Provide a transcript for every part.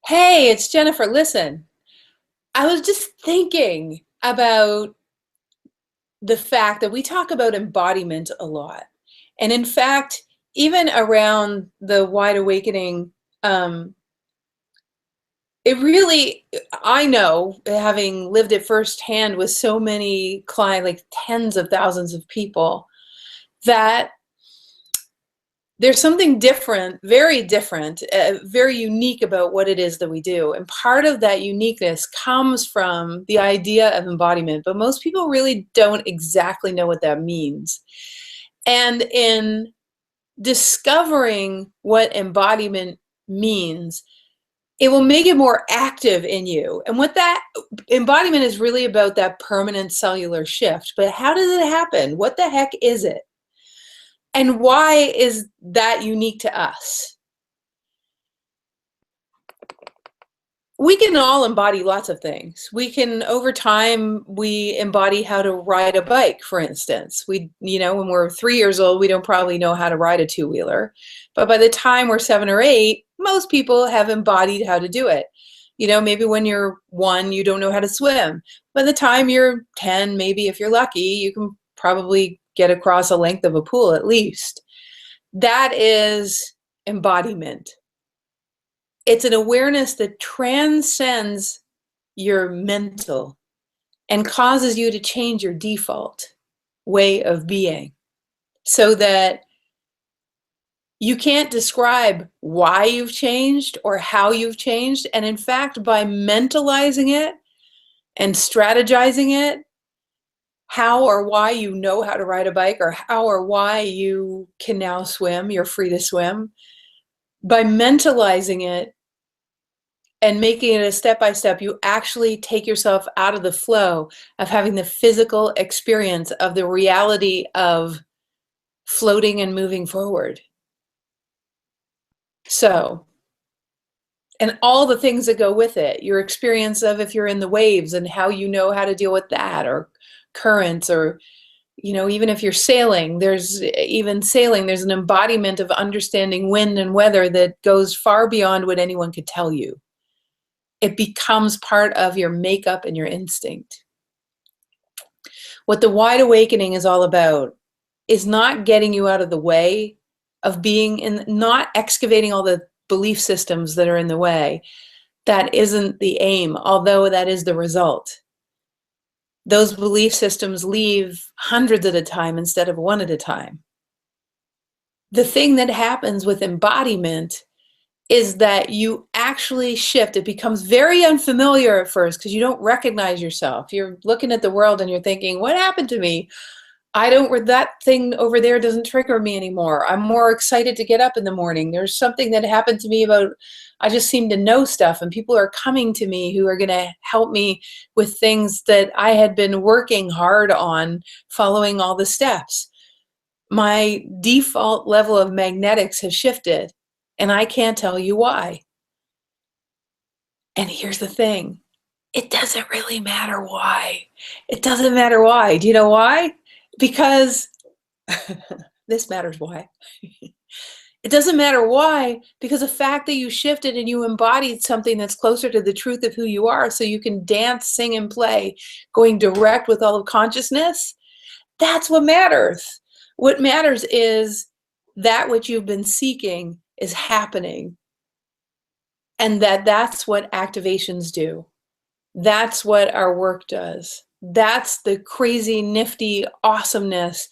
Hey, it's Jennifer. Listen, I was just thinking about the fact that we talk about embodiment a lot. And in fact, even around the wide awakening, um, it really, I know, having lived it firsthand with so many clients, like tens of thousands of people, that there's something different, very unique about what it is that we do. And part of that uniqueness comes from the idea of embodiment, but most people really don't exactly know what that means. And in discovering what embodiment means, it will make it more active in you. And what that embodiment is really about, that permanent cellular shift. But how does it happen? What the heck is it? And why is that unique to us? We can all embody lots of things. We can, over time, we embody how to ride a bike, for instance. When we're 3 years old, we don't probably know how to ride a two-wheeler. But by the time we're 7 or 8, most people have embodied how to do it. Maybe when you're 1, you don't know how to swim. By the time you're 10, maybe if you're lucky, you can probably get across a length of a pool at least. That is embodiment. It's an awareness that transcends your mental and causes you to change your default way of being, so that you can't describe why you've changed or how you've changed. And in fact, by mentalizing it and strategizing it, how or why you know how to ride a bike, or how or why you can now swim, you're free to swim, by mentalizing it and making it a step-by-step, you actually take yourself out of the flow of having the physical experience of the reality of floating and moving forward. So, and all the things that go with it, your experience of if you're in the waves and how you know how to deal with that, or currents, or even if you're sailing, there's an embodiment of understanding wind and weather that goes far beyond what anyone could tell you. It becomes part of your makeup and your instinct. What the wide awakening is all about is not getting you out of the way of being in, not excavating all the belief systems that are in the way. That isn't the aim, although that is the result. Those belief systems leave hundreds at a time instead of one at a time. The thing that happens with embodiment is that you actually shift. It becomes very unfamiliar at first because you don't recognize yourself. You're looking at the world and you're thinking, what happened to me? That thing over there doesn't trigger me anymore. I'm more excited to get up in the morning. There's something that happened to me about, I just seem to know stuff, and people are coming to me who are going to help me with things that I had been working hard on, following all the steps. My default level of magnetics has shifted, and I can't tell you why. And here's the thing. It doesn't really matter why. It doesn't matter why. Do you know why? Because this matters why. It doesn't matter why, because the fact that you shifted and you embodied something that's closer to the truth of who you are, so you can dance, sing, and play, going direct with all of consciousness, that's what matters. What matters is that which you've been seeking is happening, and that's what activations do. That's what our work does. That's the crazy, nifty awesomeness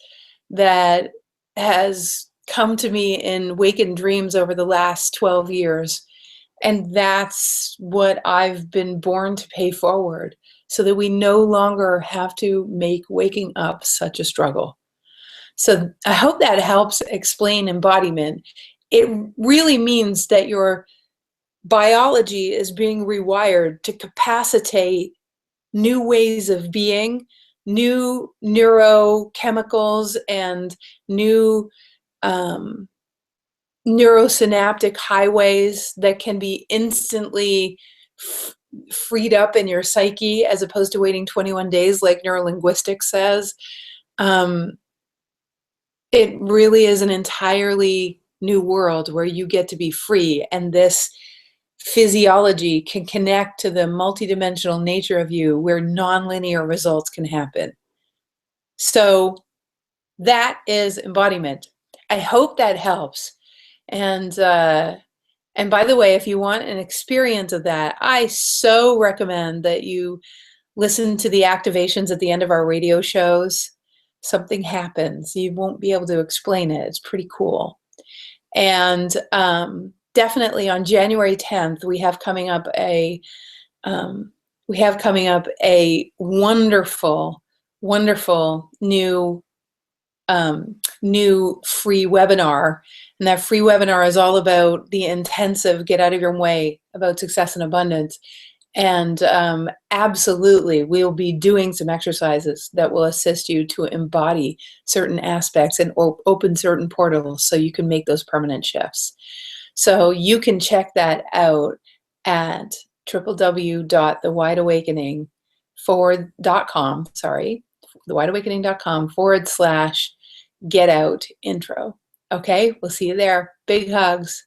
that has come to me in wakened dreams over the last 12 years. And that's what I've been born to pay forward, so that we no longer have to make waking up such a struggle. So I hope that helps explain embodiment. It really means that your biology is being rewired to capacitate new ways of being, new neurochemicals, and new neurosynaptic highways that can be instantly freed up in your psyche, as opposed to waiting 21 days like neurolinguistics says. It really is an entirely new world where you get to be free, and this physiology can connect to the multidimensional nature of you where nonlinear results can happen. So that is embodiment. I hope that helps. And by the way, if you want an experience of that, I so recommend that you listen to the activations at the end of our radio shows. Something happens. You won't be able to explain it. It's pretty cool. And definitely on January 10th, we have coming up a wonderful, wonderful new free webinar. And that free webinar is all about the intensive get out of your way about success and abundance. And absolutely, we'll be doing some exercises that will assist you to embody certain aspects and open certain portals so you can make those permanent shifts. So you can check that out at thewideawakening.com/get out intro. Okay, we'll see you there. Big hugs.